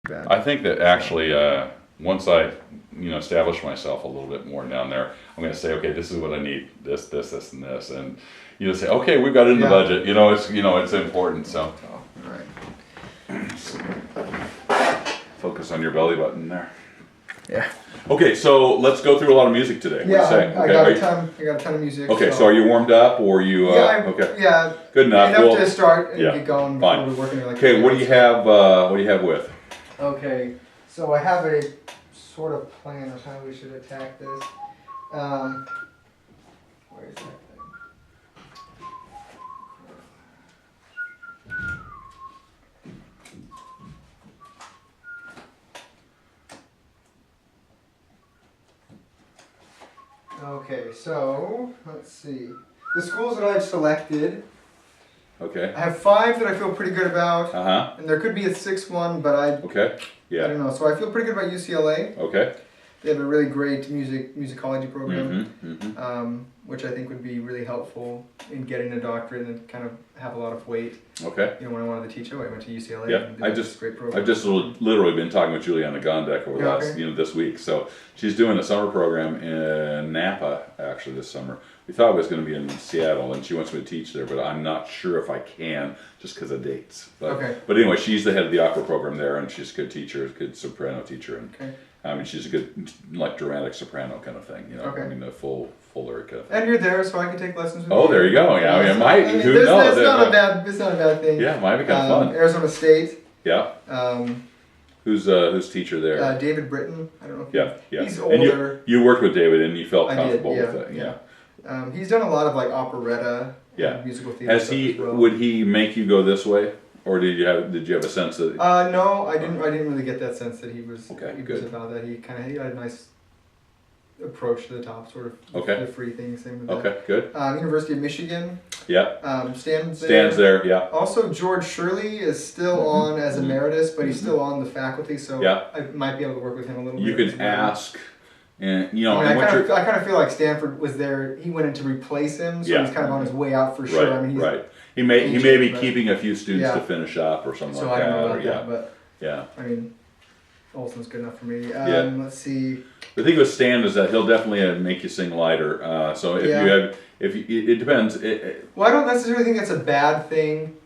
bad. I think that actually, once I, establish myself a little bit more down there, I'm going to say, okay, this is what I need, this, and this, and say, okay, we've got it in the budget. It's important. So, All right. focus on your belly button there. Yeah. Okay, so let's go through a lot of music today. What do you say? I got a ton of music. Okay, so are you warmed up, or you? Okay. Yeah. Good enough. Enough to start and get going. Fine. We're working like okay, what do you have? What do you have with? Okay, so I have a sort of plan of how we should attack this. Where is that thing? Okay, so let's see. The schools that I've selected. Okay. I have 5 that I feel pretty good about. And there could be a 6th one, but I don't know. So I feel pretty good about UCLA. Okay. They have a really great musicology program, which I think would be really helpful in getting a doctorate and kind of have a lot of weight. Okay. When I wanted to teach, I went to UCLA. Yeah, I've just literally been talking with Juliana Gondek over the last, this week. So she's doing a summer program in Napa actually this summer. We thought it was going to be in Seattle, and she wants me to teach there, but I'm not sure if I can just because of dates. But anyway, she's the head of the opera program there, and she's a good teacher, a good soprano teacher, and I mean, she's a good, dramatic soprano kind of thing, I mean, the full lyric kind of thing. And you're there, so I can take lessons with you. Oh, there you go. Yeah, who knows? It's not a bad thing. Yeah, it might be kind of fun. Arizona State. Yeah. Who's teacher there? David Britton. I don't know if he's older. And you worked with David, and you felt comfortable with it. Yeah. He's done a lot of operetta and musical theater. Has he? Well. Would he make you go this way? Or did you have a sense that? No, I didn't really get that sense that he was. Good. About that. He had a nice approach to the top, sort of. The free thing, same with that. Okay, good. University of Michigan. Yeah. Stands there. Yeah. Also, George Shirley is still on as emeritus, but he's still on the faculty, so I might be able to work with him a little bit. You can ask. And I kind of feel like Stanford was there. He went in to replace him, so he's kind of on his way out for sure. Right, I mean, He may be keeping a few students to finish up or something like that. So I don't know about that, but I mean, Olson's good enough for me. Let's see. The thing with Stan is that he'll definitely make you sing lighter. So it depends. Well, I don't necessarily think that's a bad thing.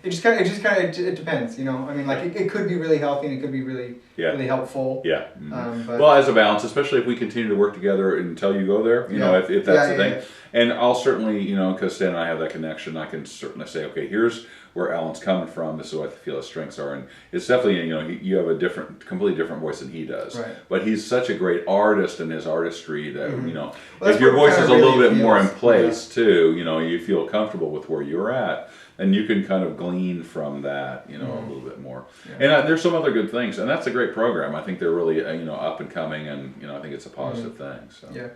It depends, I mean, it could be really healthy and it could be really helpful. Yeah. Well, as a balance, especially if we continue to work together until you go there, if that's the thing. And I'll certainly, because Stan and I have that connection, I can certainly say, okay, here's where Alan's coming from. This is what I feel his strengths are, and it's definitely, you have a completely different voice than he does. Right. But he's such a great artist in his artistry that if your voice is a little bit more in place too, you feel comfortable with where you're at. And you can kind of glean from that, a little bit more. Yeah. And there's some other good things, and that's a great program. I think they're really, up and coming, and I think it's a positive thing. So. Yeah.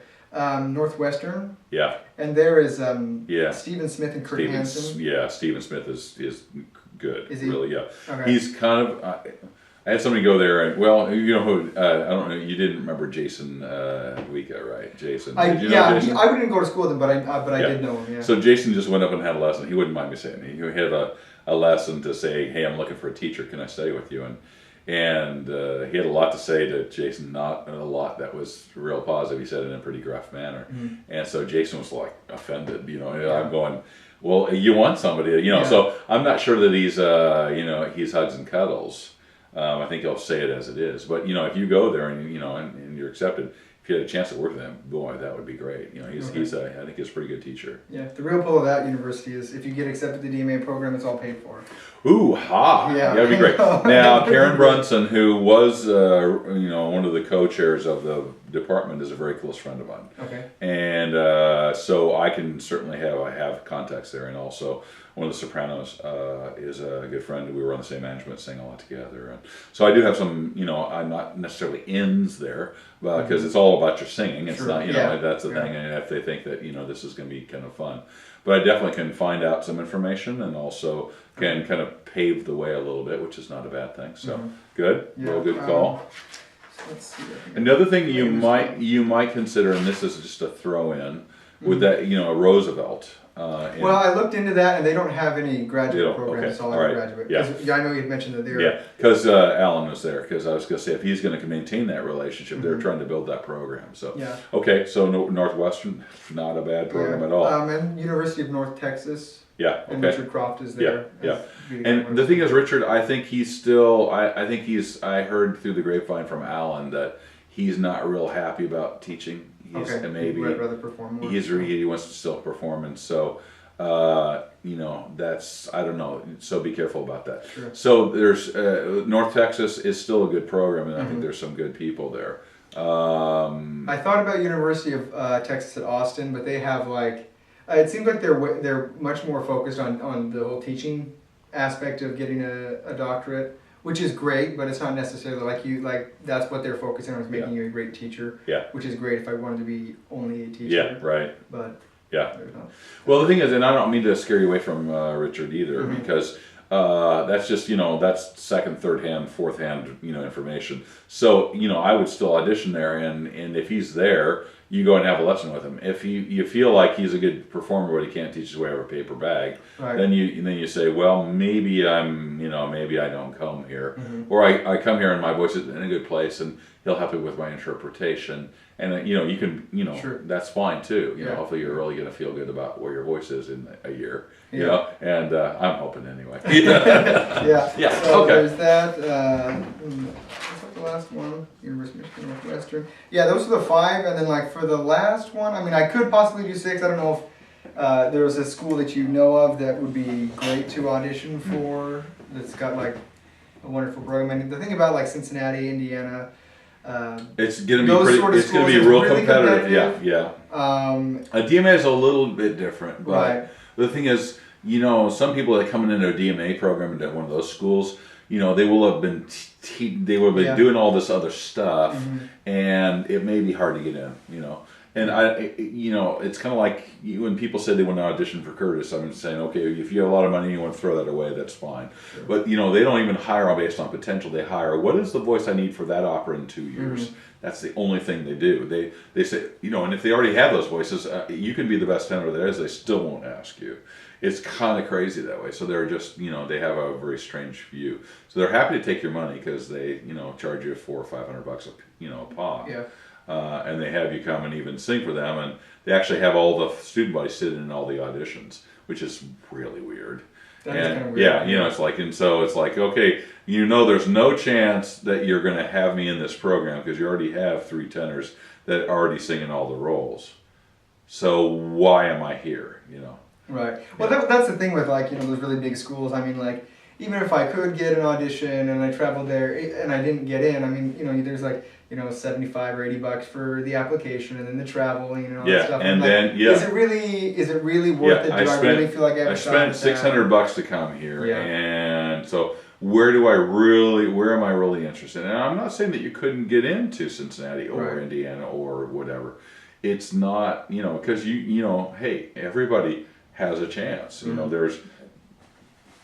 Northwestern. Yeah. And there is Stephen Smith and Kurt Hansen. Yeah, Stephen Smith is good. Is he? Really? Yeah. Okay. He's kind of. I had somebody go there, and who? I don't know. You didn't remember Jason Wika, right? Jason. Did you know Jason? I wouldn't go to school with him, but I did know him. Yeah. So Jason just went up and had a lesson. He wouldn't mind me saying he had a lesson to say, "Hey, I'm looking for a teacher. Can I study with you?" And he had a lot to say to Jason. Not a lot that was real positive. He said it in a pretty gruff manner, and so Jason was like offended. I'm going. Well, you want somebody, So I'm not sure that he's hugs and cuddles. I think he'll say it as it is. But if you go there and and you're accepted, if you had a chance to work with him, boy, that would be great. I think he's a pretty good teacher. Yeah, the real pull of that university is if you get accepted to the DMA program, it's all paid for. Ooh, ha! Yeah, that'd be great. Now, Karen Brunson, who was one of the co-chairs of the department, is a very close friend of mine. Okay. And so I can certainly have contacts there, and also. One of the sopranos is a good friend. We were on the same management, sang a lot together. And so I do have some, I'm not necessarily ins there, because it's all about your singing. It's not, that's the thing. And if they think that, this is going to be kind of fun. But I definitely can find out some information and also can kind of pave the way a little bit, which is not a bad thing. So good, real good call. Let's see. Another thing you might consider, and this is just a throw in, With that, you know, a Roosevelt. Well, I looked into that, and they don't have any graduate programs. Okay. It's all All right. undergraduate. Yeah. 'Cause, I know you had mentioned that they're. Yeah, because Alan was there. Because I was going to say, if he's going to maintain that relationship, they're Mhm. trying to build that program. So Yeah. okay, so Northwestern, not a bad program at all. And University of North Texas. Yeah. And Okay. Richard Croft is there. Yeah, being And one the of thing is, Richard, I think he's still. I think he's. I heard through the grapevine from Alan that he's not real happy about teaching. He's, okay. and maybe He'd rather perform more. he wants to still perform, and so you know, that's, I don't know. So be careful about that. Sure. So there's North Texas is still a good program, and I think Mhm. there's some good people there. I thought about University of Texas at Austin, but they have like it seems like they're much more focused on the whole teaching aspect of getting a doctorate, which is great, but it's not necessarily like that's what they're focusing on, is making you a great teacher. Yeah. Which is great if I wanted to be only a teacher. Yeah. Right. But Yeah. there's not. Well, the thing is, and I don't mean to scare you away from Richard either, Mhm. because that's just, you know, that's second, third hand, fourth hand, you know, information. So, you know, I would still audition there, and if he's there, you go and have a lesson with him. If you feel like he's a good performer, but he can't teach his way over a paper bag, Right. then you say, well, maybe maybe I don't come here, Mhm. or I come here and my voice is in a good place, and he'll help me with my interpretation. And you know, you can, you know, Sure. that's fine too. You know, Yeah. hopefully you're really going to feel good about where your voice is in a year. You Yeah. know, and I'm hoping anyway. Yeah. Yeah, So okay. there's that. What's like the last one? University of Michigan Northwestern. Yeah, those are the 5, and then like for the last one, I mean, I could possibly do 6. I don't know if there was a school that you know of that would be great to audition for. That's got like a wonderful program. And the thing about like Cincinnati, Indiana. It's gonna be Those pretty. sort of It's gonna be schools real is really competitive. Yeah, competitive. yeah. A DMA is a little bit different, but Right. the thing is, you know, some people that coming into a DMA program into one of those schools, you know, they will have been they will have been Yeah. doing all this other stuff, Mhm. and it may be hard to get in. You know, and you know, it's kind of like when people say they want to audition for Curtis. I'm saying, okay, if you have a lot of money and you want to throw that away, that's fine. Sure. But you know, they don't even hire based on potential. They hire, what is the voice I need for that opera in 2 years? That's the only thing they do. They say, you know, and if they already have those voices, you can be the best tenor there is. They still won't ask you. It's kind of crazy that way. So they're just, you know, they have a very strange view. So they're happy to take your money because they, you know, charge you $400 or $500 a pop. Yeah. And they have you come and even sing for them, and they actually have all the student bodies sitting in all the auditions, which is really weird. That is And kinda weird. yeah, you know, it's like, and so it's like, okay, you know, there's no chance that you're going to have me in this program because you already have 3 tenors that are already singing all the roles. So why am I here? You know. Right. Well, that's the thing with like, you know, those really big schools. I mean, like, even if I could get an audition and I traveled there and I didn't get in, I mean, you know, there's like, you know, $75 or $80 for the application and then the traveling and all that stuff. And like, then is it really worth it? Do I really feel like I have a shot spent at that? $600 to come here, Yeah. and so where am I really interested? And I'm not saying that you couldn't get into Cincinnati or Right. Indiana or whatever. It's not, you know, because you know, hey, everybody has a chance. You know,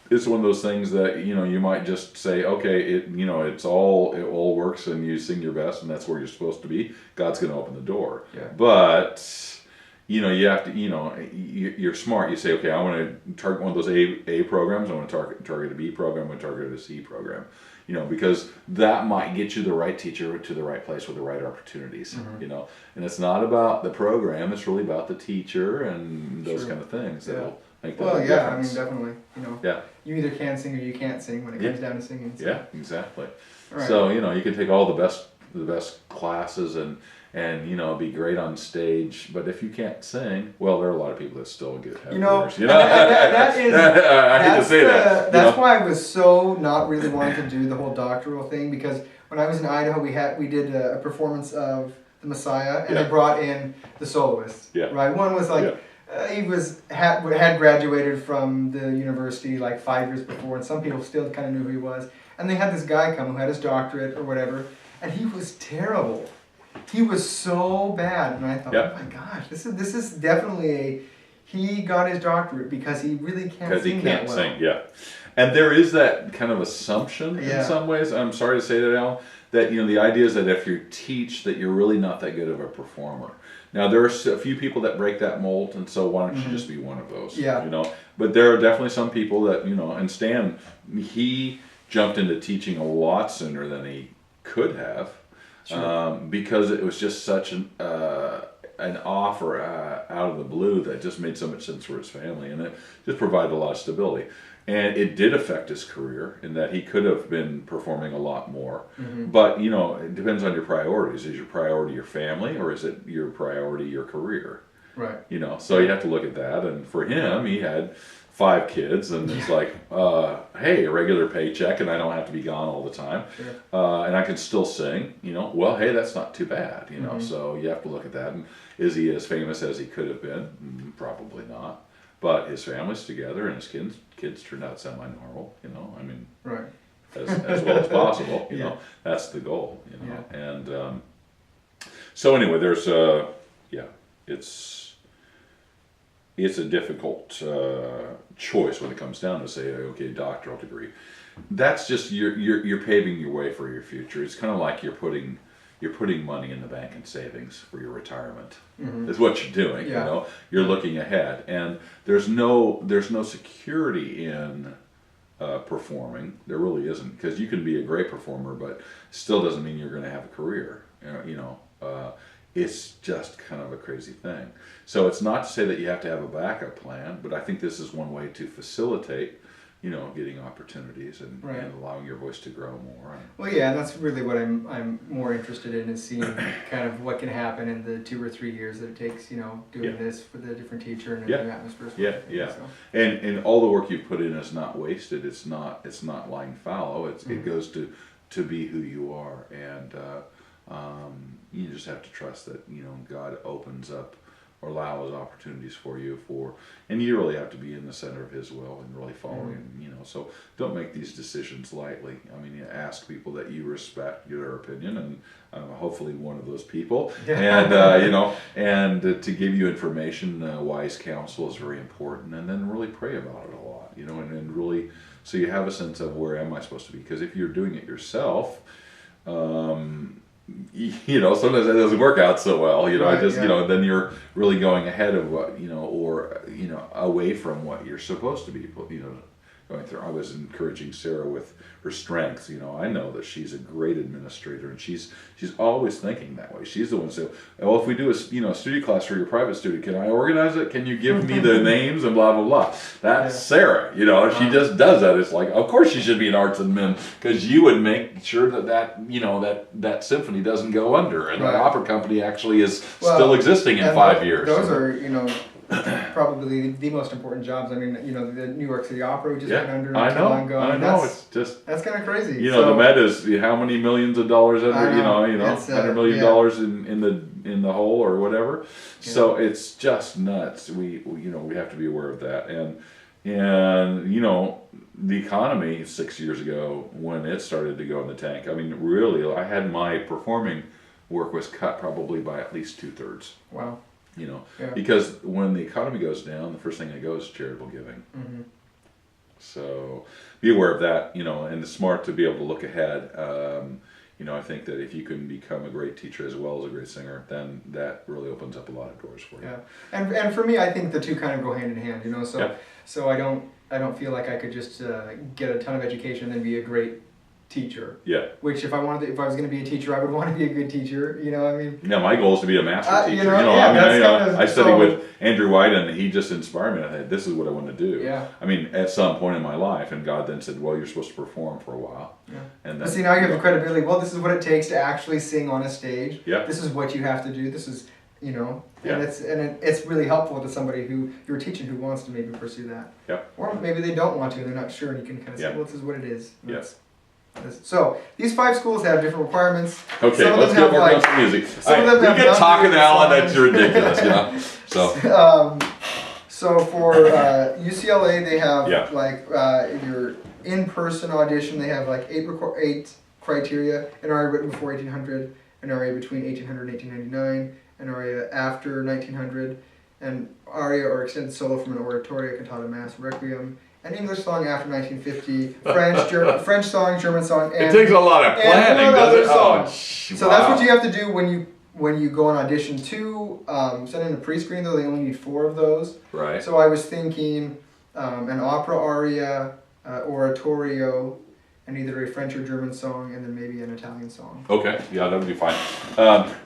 it's one of those things that, you know, you might just say, okay, it all works and you sing your best and that's where you're supposed to be. God's going to open the door. Yeah. But, you know, you have to, you know, you're smart. You say, okay, I want to target one of those A programs. I want to target a B program. I want to target a C program. You know, because that might get you the right teacher to the right place with the right opportunities. You know, and it's not about the program; it's really about the teacher and those Sure. kind of things that'll make that Well, big yeah, difference. I mean, definitely. You know, Yeah. you either can sing or you can't sing when it comes down to singing. So. Yeah, exactly. All right. So you know, you can take all the best classes and you know, be great on stage. But if you can't sing, well, there are a lot of people that still have You know, careers, you and know? that is. I hate to say that. you That's know? why I was so not really wanting to do the whole doctoral thing, because when I was in Idaho, we did a performance of The Messiah, and Yeah. they brought in the soloists. Yeah. Right. One was like. Yeah. He had graduated from the university like 5 years before, and some people still kind of knew who he was. And they had this guy come who had his doctorate or whatever, and he was terrible. He was so bad, and I thought, Yep. oh my gosh, this is definitely he got his doctorate because he really can't Because sing he can't that well. sing, yeah. And there is that kind of assumption in Yeah. some ways. I'm sorry to say that, Al, that you know the idea is that if you teach, that you're really not that good of a performer. Now there's a few people that break that mold, and so why don't you Mhm. just be one of those? Yeah. You know, but there are definitely some people that, you know, and Stan, he jumped into teaching a lot sooner than he could have, Sure. because it was just such an offer out of the blue that just made so much sense for his family, and it just provided a lot of stability. And it did affect his career in that he could have been performing a lot more. Mhm. But, you know, it depends on your priorities. Is your priority your family, or is it your priority your career? Right. You know, so you have to look at that. And for him, he had 5 kids, and it's like, hey, a regular paycheck, and I don't have to be gone all the time, Sure. and I can still sing. You know, well, hey, that's not too bad. You know, Mhm. so you have to look at that. And is he as famous as he could have been? Probably not. But his family's together, and his kids turned out semi-normal. You know, I mean, Right. as well as possible. You Yeah. know, that's the goal. You know, and so anyway, there's yeah, it's a difficult choice when it comes down to say, okay, doctoral degree. That's just you're paving your way for your future. It's kind of like you're putting money in the bank and savings for your retirement. Mhm. Is what you're doing. Yeah. You know, you're looking ahead, and there's no security in performing. There really isn't, because you can be a great performer, but still doesn't mean you're going to have a career. You know, it's just kind of a crazy thing. So it's not to say that you have to have a backup plan, but I think this is one way to facilitate, you know, getting opportunities and, Right. and allowing your voice to grow more. Well, yeah, and that's really what I'm more interested in, is seeing kind of what can happen in the 2 or 3 years that it takes, you know, doing Yeah. this with a different teacher and a Yeah. new atmosphere. Yeah, yeah. So, And all the work you put in is not wasted. It's not lying fallow. It Mhm. goes to be who you are, and you just have to trust that, you know, God opens up or allows opportunities for you and you really have to be in the center of His will and really following Him. You know, so don't make these decisions lightly. I mean, you ask people that you respect their opinion, and hopefully one of those people, and you know, and to give you information. Wise counsel is very important, and then really pray about it a lot. You know, and really, so you have a sense of where am I supposed to be? Because if you're doing it yourself, you know, sometimes that doesn't work out so well. You know, Right, you yeah. know, then you're really going ahead of what, you know, or, you know, away from what you're supposed to be, you know, going through. I was encouraging Sarah with her strengths. You know, I know that she's a great administrator, and she's always thinking that way. She's the one saying, well, if we do a studio class for your private student, can I organize it? Can you give me the names and blah blah blah? That's Sarah. You know, she just does that. It's like, of course she should be in arts and men, because you would make sure that you know that symphony doesn't go under, and Right. the opera company actually is Well, still existing in and 5 years. Those are, you know, probably the most important jobs. I mean, you know, the New York City Opera just went under not I too know. long ago. I and know. It's just. that's kind of crazy. You know, So, the Met is how many millions of dollars under, I know. you know, It's, $100 million yeah. in the hole or whatever. Yeah. So it's just nuts. We you know, we have to be aware of that. And you know, the economy 6 years ago, when it started to go in the tank, I mean, really, I had my performing work was cut probably by at least 2/3. Wow. You know, Yeah. because when the economy goes down, the first thing that goes is charitable giving. Mm-hmm. So be aware of that, you know, and it's smart to be able to look ahead. You know, I think that if you can become a great teacher as well as a great singer, then that really opens up a lot of doors for you. Yeah, and for me, I think the two kind of go hand in hand. You know, so Yeah. so I don't feel like I could just get a ton of education and then be a great teacher. Yeah. Which if I was going to be a teacher, I would want to be a good teacher. You know, I mean. Yeah, my goal is to be a master teacher. You know, yeah, I mean, that's kind of- I studied so- with Andrew White, and he just inspired me. I thought, this is what I want to do. Yeah. I mean, at some point in my life, and God then said, well, you're supposed to perform for a while. Yeah. And But then, see, now you have the credibility. Well, this is what it takes to actually sing on a stage. Yeah. This is what you have to do. This is, you know, Yeah. and it's really helpful to somebody who you're teaching who wants to maybe pursue that. Yeah. Or maybe they don't want to and they're not sure, and you can kind of say, Yeah. well, this is what it is. Yeah. So these 5 schools have different requirements. okay, Some of let's them get more have, country music. some of them You have get talking, numbers, Alan, songs. that's ridiculous, you know? So, So for UCLA, they have Yeah. like your in-person audition. They have like 8 criteria: an aria written before 1800, an aria between 1800 and 1899, an aria after 1900, an aria or extended solo from an oratorio, cantata, mass, requiem, an English song after 1950, French song, German song, and it takes a lot of and planning, one does other it? song. Oh, So that's what you have to do when you when you go on audition two, send in a pre-screen though, they only need 4 of those. Right. So I was thinking an opera aria, oratorio, and either a French or German song, and then maybe an Italian song. Okay, yeah, that would be fine.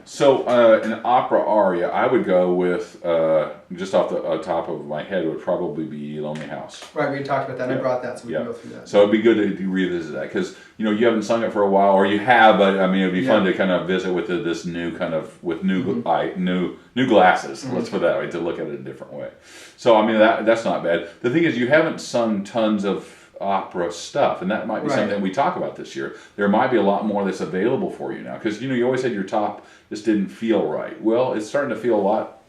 So an opera aria, I would go with, just off the top of my head, would probably be Lonely House. Right, we talked about that, and Yeah. I brought that, so we Yeah. can go through that. So it'd be good to revisit that, because you haven't sung it for a while, or you have, but I mean it'd be fun to kind of visit with this new kind of with new new glasses. Let's put it that way, to look at it a different way. So I mean that's not bad. The thing is, you haven't sung tons of opera stuff, and that might be something we talk about this year. There might be a lot more that's available for you now, because you always said your top just didn't feel right. Well, it's starting to feel a lot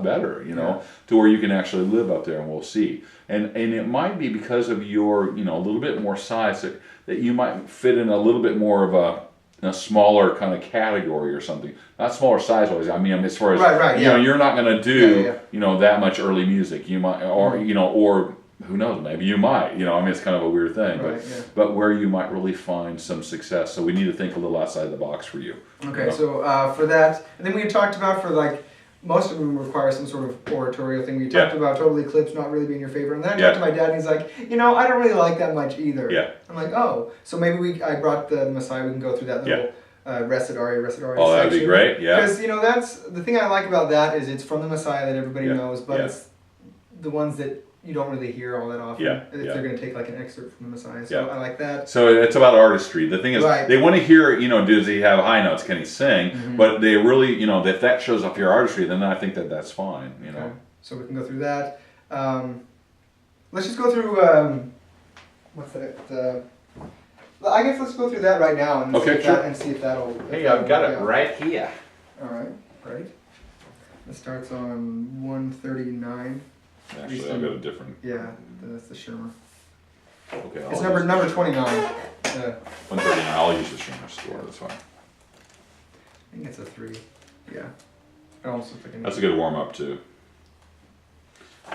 better, to where you can actually live up there, and we'll see. And it might be because of your a little bit more size that you might fit in a little bit more of a smaller kind of category or something. Not smaller size wise. I mean, as far as you're not going to do that much early music. You might, or who knows, maybe you might. I mean, it's kind of a weird thing, but where you might really find some success. So we need to think a little outside the box for you. Okay, so for that, and then we had talked about for like, most of them require some sort of oratorio thing. We talked about Total Eclipse not really being your favorite, and then I talked to my dad, and he's like, I don't really like that much either. Yeah. I'm like, oh, so maybe I brought the Messiah. We can go through that little Recit Aria Oh, section. that'd be great. Yeah. Because that's the thing I like about that is it's from the Messiah that everybody knows, but it's the ones that you don't really hear all that often. If they're going to take like an excerpt from the Messiah, so I like that. So it's about artistry. The thing is, they want to hear, does he have high notes? Can he sing? But they really, if that shows off your artistry, then I think that's fine. Okay. So we can go through that. Let's just go through. What's that? I guess let's go through that right now and see if that'll. Hey, I've got it right here. All right, great. It starts on 139. Actually, I've got a different. Yeah, that's the Schirmer. Okay. It's number 29. 139. I'll use the Schirmer score. That's fine. I think it's a 3. Yeah. Also That's a good warm up too.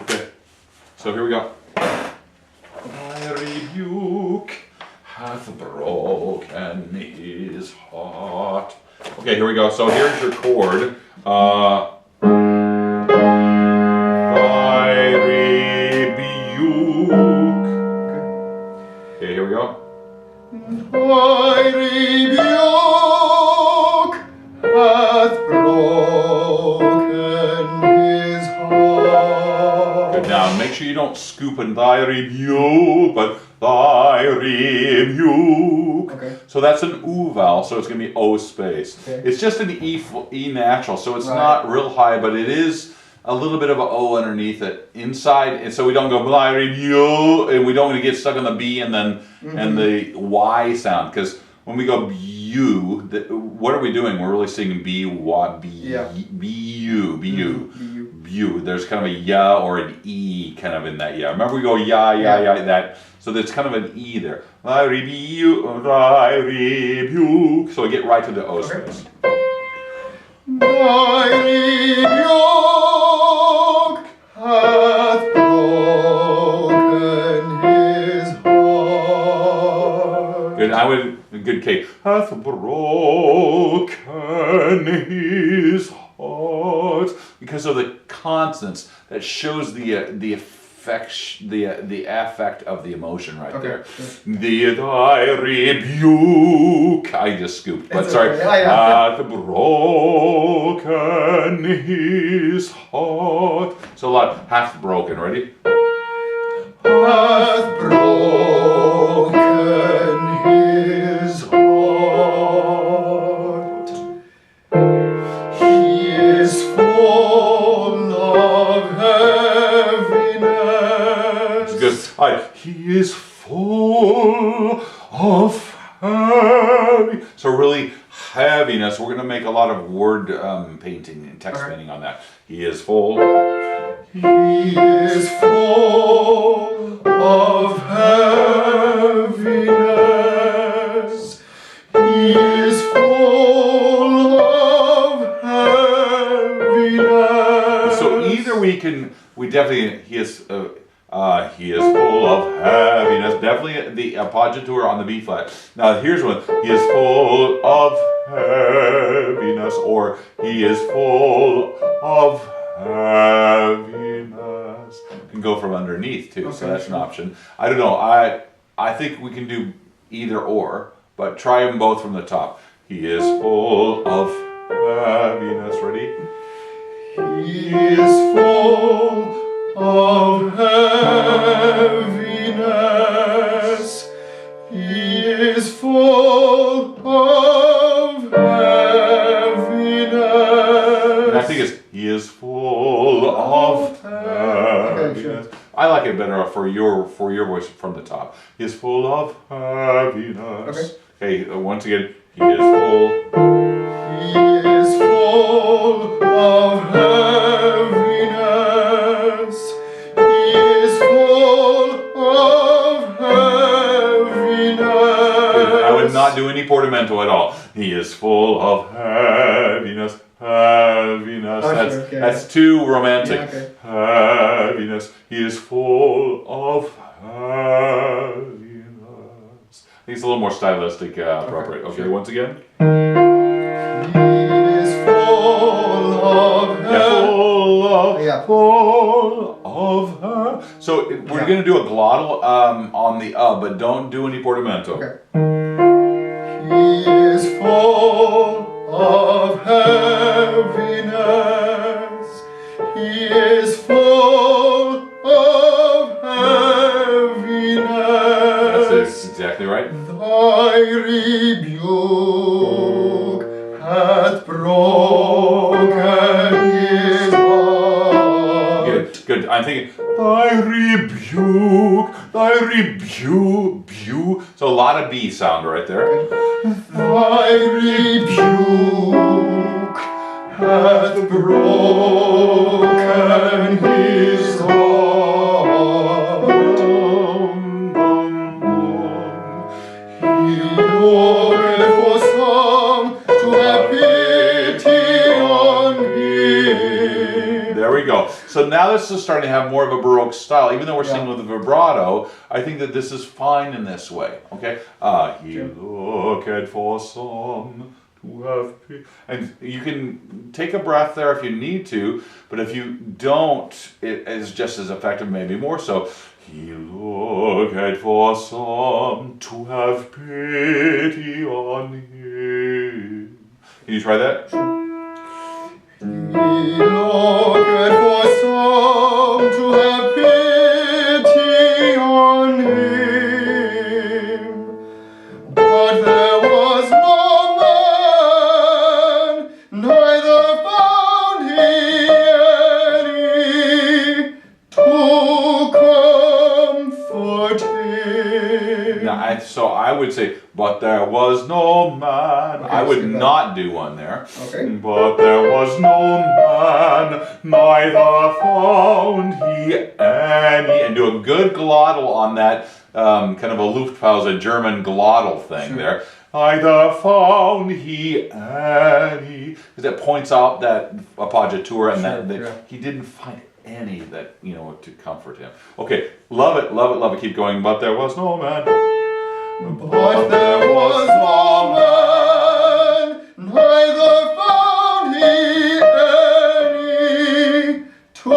Okay. So here we go. My rebuke hath broken his heart. Okay, here we go. So here's your chord. Thy rebuke. Okay, here we go. Thy rebuke hath broken his heart. Good. Now make sure you don't scoop in thy rebuke, but thy rebuke. Okay. So that's an oo vowel, so it's going to be O space. Okay. It's just an E natural, so it's not real high, but it is a little bit of an O underneath it inside, and so we don't go thy rebuke, and we don't want to get stuck on the B and then and the Y sound, because when we go bu, what are we doing? We're really singing B, Y, B, Bu, Bu, Bu. There's kind of a ya or an E kind of in that ya. Remember we go ya, that. So there's kind of an E there. Thy rebuke. So we get right to the O space. Thy rebuke hath broken his heart. Good K. Hath broken his heart. Because of the consonants, that shows the affect of the emotion right there. Thy rebuke. I just scooped, but sorry. Hath broken his heart. So a lot. Hath broken. Ready? Hath broken his heart. He is full of heaviness. Good. All right. He is full of heaviness. So really heaviness. We're going to make a lot of word painting and text painting on that. He is full. He is full of heaviness. He is full of heaviness. So either we definitely, he is full of heaviness. definitely the appoggiatura on the B flat. Now here's one. He is full of heaviness, or he is full of heaviness. You can go from underneath too, so Okay, that's an sure. option. I don't know. I think we can do either or, but try them both from the top. He is full of heaviness. Ready? He is full of heaviness. He is full of heaviness. And I think it's he is full of heaviness. I like it better for your voice from the top. He is full of heaviness. Okay, once again, he is full. He is full of heaviness. He is full of heaviness. I would not do any portamento at all. He is full of heaviness. Heaviness. Okay, That's okay. that's too romantic. Yeah, okay. Heaviness. He is full of heaviness. I think it's a little more stylistic, appropriate. Okay, sure. once again. He is full of Full of her. So we're Yeah. going to do a glottal on the but don't do any portamento. Okay. He is full of heaviness. He is full of heaviness. That's exactly right. Thy rebuke hath broken his heart. Good. I'm thinking, thy rebuke. So a lot of B sound right there. Thy rebuke hath broken his heart. He longeth for some to have pity on him. There we go. So now this is starting to have more of a Baroque style. Even though we're singing with a vibrato, I think that this is fine in this way. Okay? He looked for some to have pity. And you can take a breath there if you need to, but if you don't, it is just as effective, maybe more so. He looked for some to have pity on him. Can you try that? He looketh for some to have pity on him, but there was no man, neither found he any to comfort him. Now, so I would say, but there was no man. Okay, I would skip that. not do one there. Okay. But there was no man, neither found he any. And do a good glottal on that, kind of a Luftpause, German glottal thing there. Neither found he any. Because that points out that appoggiatura and that he didn't find any that, to comfort him. Okay, love it. Keep going. But there was no man. But there was no man, neither found he any to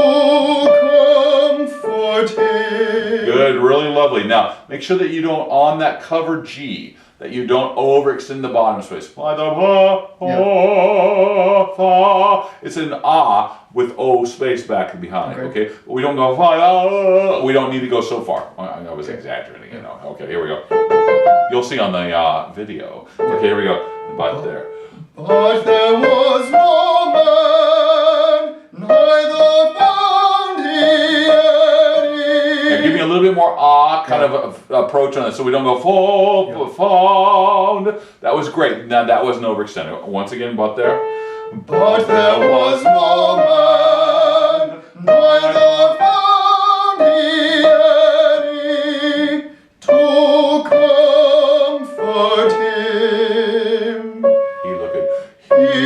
comfort him. Good, really lovely. Now, make sure that you don't, on that cover G, that you don't overextend the bottom space. It's an ah with O space back and behind, okay? We don't go, we don't need to go so far. I was exaggerating, Okay, here we go. You'll see on the video. Okay, here we go. But there. But there was no man, neither found he any. Now give me a little bit more kind of approach on it, so we don't go found. That was great. Now that wasn't overextended. Once again, but there. But there was no man, neither found he any to comfort him. He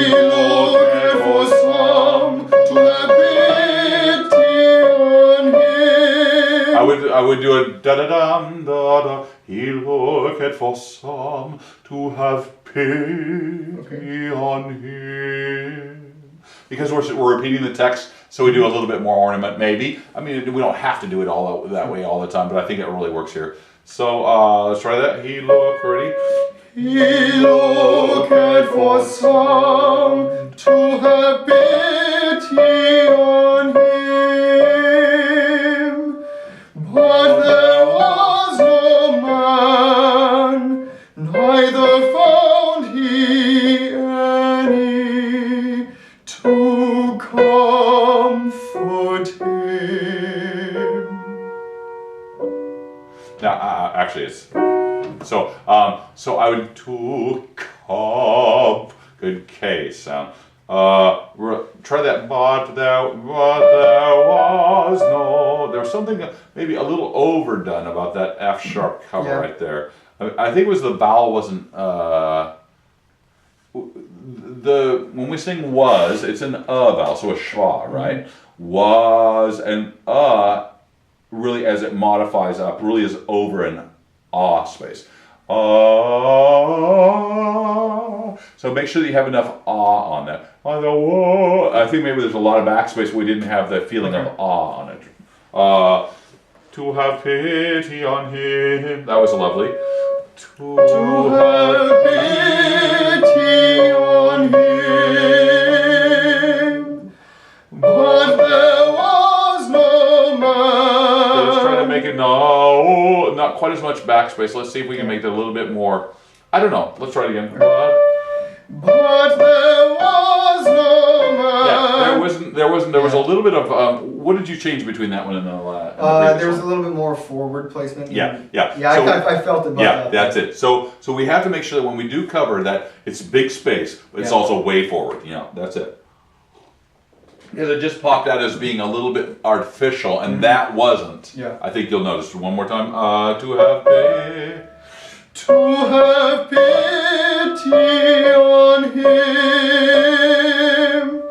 looked for some to have pity on him. I would do a da da dum da da da. He looketh for some to have pity on him. Because we're repeating the text, so we do a little bit more ornament, maybe. I mean, we don't have to do it all that way all the time, but I think it really works here. So let's try that. He looked, ready? He looketh for some to have pity on him, but there was no man, neither found he any to comfort him. Now, actually, it's so. So I would to come. Good K sound. Try that. But there was no. There was something maybe a little overdone about that F sharp cover right there. I think it was the vowel wasn't. When we sing was, it's an vowel, so a schwa, right? Was and really as it modifies up, really is over an space. So make sure that you have enough on that. I think maybe there's a lot of backspace. We didn't have the feeling of on it. To have pity on him. That was lovely. To have pity on him, but there was no man. Let's try to make it not quite as much backspace. Let's see if we can make it a little bit more. I don't know. Let's try it again. But there was no man. Yeah, there was a little bit of. What did you change between that one and the there was a little bit more forward placement. Yeah. So, I felt it. Yeah, that's it. So we have to make sure that when we do cover that, it's big space, but it's also way forward. That's it. Because it just popped out as being a little bit artificial, and that wasn't. Yeah. I think you'll notice one more time. To have pity on him,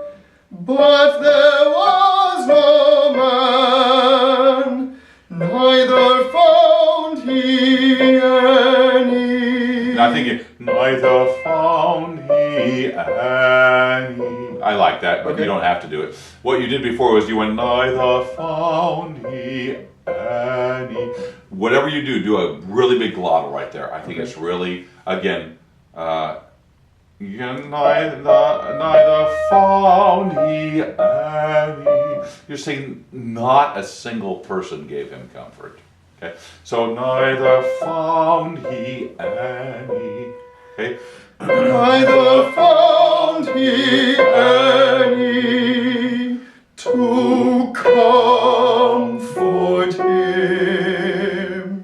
but there was no man, neither found he any. And I think neither found he any. I like that, but you don't have to do it. What you did before was you went neither found he any. Whatever you do a really big glottal right there. I think it's really, again, neither found he any. You're saying not a single person gave him comfort. Okay, so neither found he any. Okay, neither found he any to comfort him.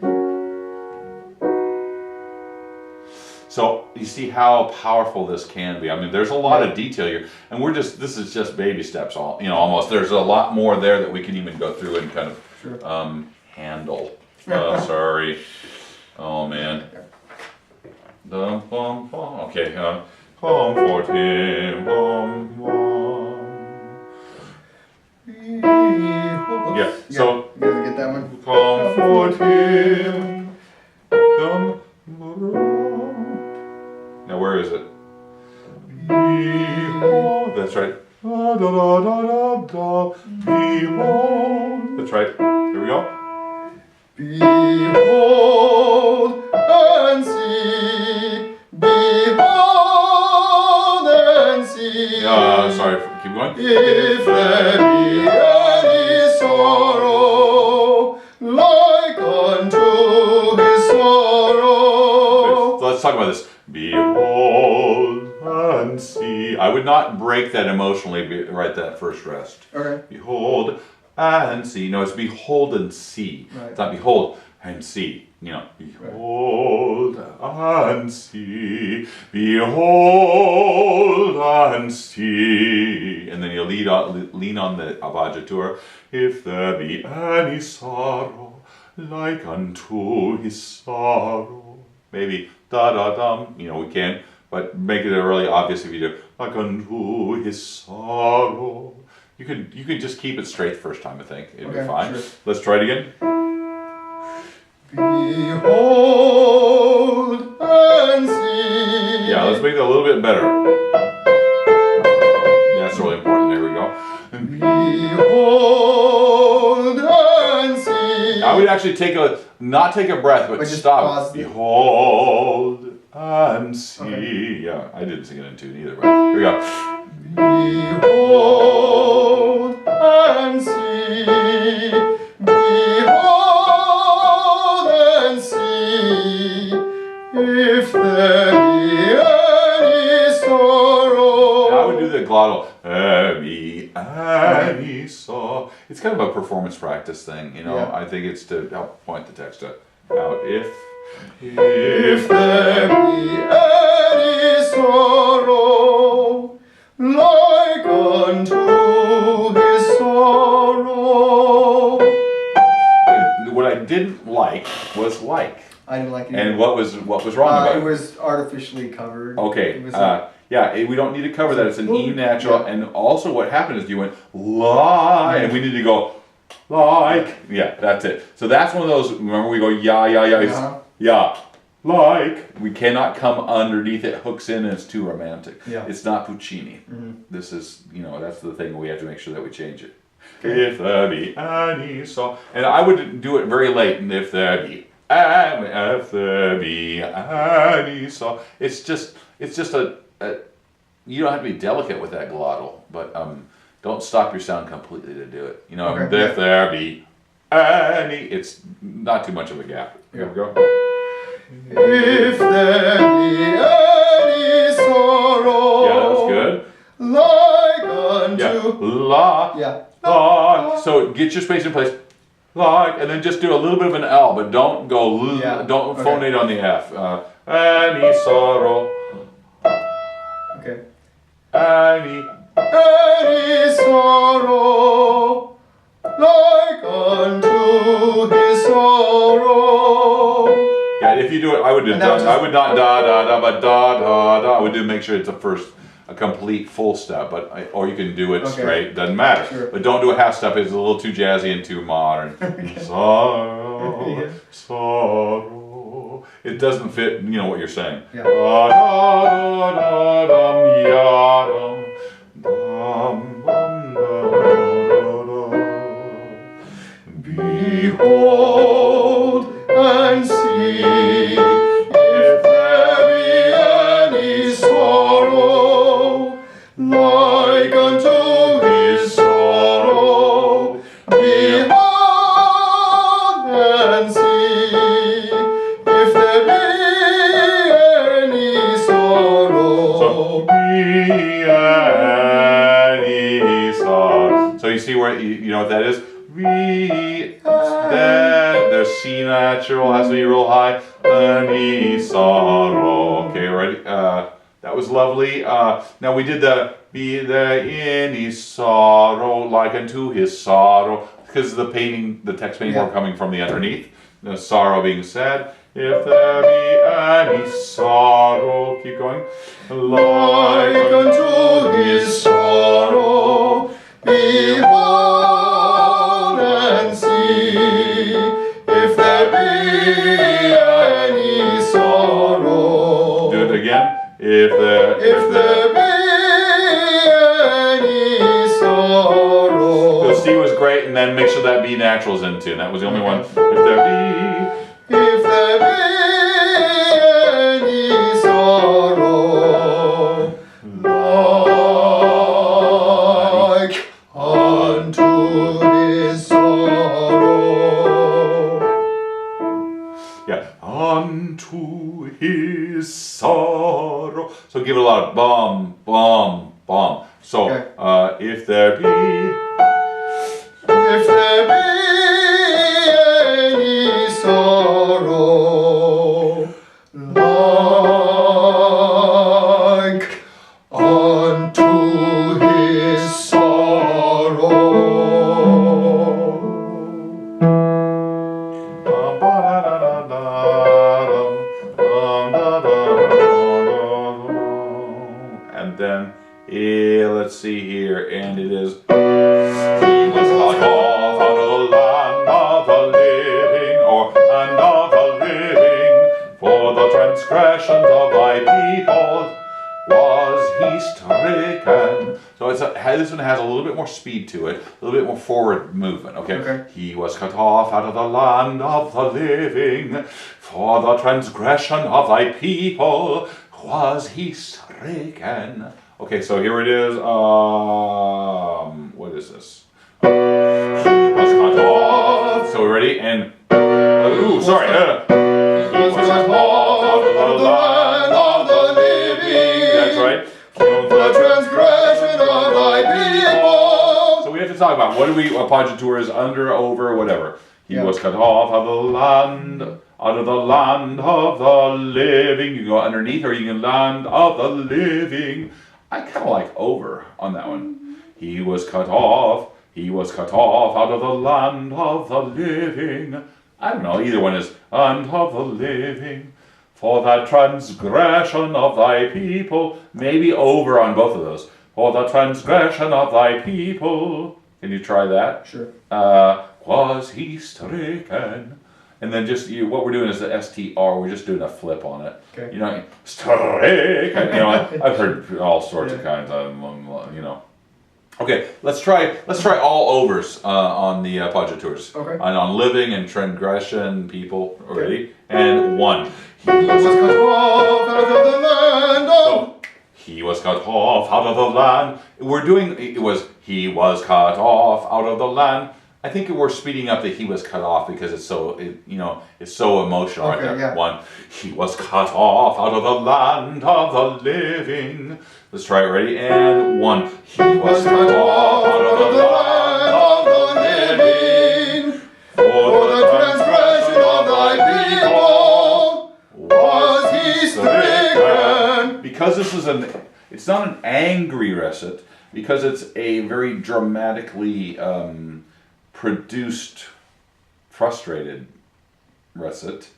So you see how powerful this can be. I mean, there's a lot of detail here, and this is just baby steps. Almost. There's a lot more there that we can even go through and kind of handle. Sorry. Oh man. Okay. Comfort him. Yeah. So you guys get that one? Comfort him. Now where is it? Behold. That's right. Behold. That's right. Here we go. Behold and see. Behold and see. Sorry. Keep going. If there be any sorrow like unto his sorrow. So let's talk about this. Behold and see. I would not break that emotionally right that first rest. Okay. Behold and see. No, it's behold and see. Right. It's not behold and see. Behold and see. Behold and see. And then you lean on the abbagiatura. If there be any sorrow like unto his sorrow. Maybe da-da-dum. We can, but make it really obvious if you do. Like unto his sorrow. You could just keep it straight the first time, I think. It'd be fine. Sure. Let's try it again. Behold and see. Yeah, let's make it a little bit better. That's really important. There we go. Behold and see. I would actually not take a breath, but just stop. pause. Behold and see. Okay. Yeah, I didn't sing it in tune either, but here we go. Behold and see. Behold and see. If there be any sorrow. I would do the glottal. There be any sorrow. It's kind of a performance practice thing, you know. Yeah. I think it's to help point the text out. If there be any sorrow, like unto his sorrow. What I didn't like was like. I didn't like it. And what was wrong about It it? was artificially covered. Okay, It was we don't need to cover that. It's an E natural, Yeah. and also what happened is you went lie, and we need to go like. Yeah, that's it. So that's one of those. Remember, we go yeah, Uh-huh. yeah, like. We cannot come underneath it. Hooks in, and it's too romantic. Yeah. It's not Puccini. Mm-hmm. This is, that's the thing. We have to make sure that we change it. Okay. If there be any song, and I would do it very late. And if there be any song, it's just a you don't have to be delicate with that glottal, but don't stop your sound completely to do it. Okay. If there be any, it's not too much of a gap. Here we go. If there be any sorrow, Yeah, that was good. like Yeah, unto. la, Yeah. la. So get your space in place, like, and then just do a little bit of an L, but don't go. Yeah, Don't okay. phonate on the F. Any sorrow, Okay. any. Any sorrow, like unto his sorrow. Yeah, if you do it, I would do. And that was just- I would not da da da, but da da da. I would do make sure it's a complete full step, or you can do it Okay. straight. Doesn't matter. Sure. But don't do a half step. It's a little too jazzy and too modern. Sorrow, Yeah. sorrow. It doesn't fit. What you're saying. Yeah. Da da da da dum ya dum dum dum da da da. Behold and see, if there be any sorrow, like unto his sorrow. Behold and see, if there be any sorrow. So you see where you know what that is? There's C natural, has to be real high. Any sorrow. Okay, ready? That was lovely. Now we did the be there any sorrow like unto his sorrow, because the text painting were coming from the underneath. The sorrow being sad. If there be any sorrow, keep going. Like unto his sorrow, behold and see, if there be any sorrow. Do it again. If there be any sorrow. the C was great, and then make sure that B natural's in tune. That was the only one. If there If there be any sorrow, like unto his sorrow. yeah, unto his sorrow. So give it a lot of bum, bum, bum. So Okay. if there be. If there be any sorrow, like unto his sorrow. And then, let's see here, and it is. He was cut off out of the land of the living, or and of transgressions of thy people was he stricken. So this one has a little bit more speed to it, a little bit more forward movement. Okay. He was cut off out of the land of the living. For the transgression of thy people was he stricken. Okay, so here it is. What is this? He was cut off. So we're ready? And ooh, sorry. He was cut off out of the land of the living. That's right. For the transgression of thy people. So we have to talk about what appoggiatura is under, over, whatever. He was cut off out of the land. Out of the land of the living. You can go underneath, or you can land of the living. I kind of like over on that one. He was cut off. He was cut off out of the land of the living. I don't know, either one is land of the living. For the transgression of thy people. Maybe over on both of those. For the transgression of thy people. Can you try that? Sure. Was he stricken? And then just what we're doing is the STR. We're just doing a flip on it. Okay. You know, stricken. You know, I've heard all sorts of kinds of, you know. Okay, let's try all overs on the appoggiatures. Okay. And on living and transgression, people. Ready? And 1. He was cut off out of the land of. He was cut off out of the land. We're doing he was cut off out of the land. I think we're speeding up the he was cut off because it's so it's so emotional right there. Yeah. 1. He was cut off out of the land of the living. Let's try it. Ready? And 1. He was cut off out of the land of the living. For the transgression of thy people was he stricken. Because this is it's not an angry recit, because it's a very dramatically produced, frustrated recit.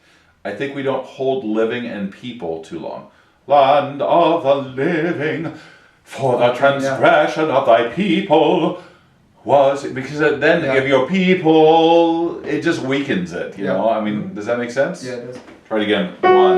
I think we don't hold living and people too long. Land of the living, for the transgression of thy people was, because then if your people, it just weakens it, you know? I mean, does that make sense? Yeah, it does. Try it again. 1.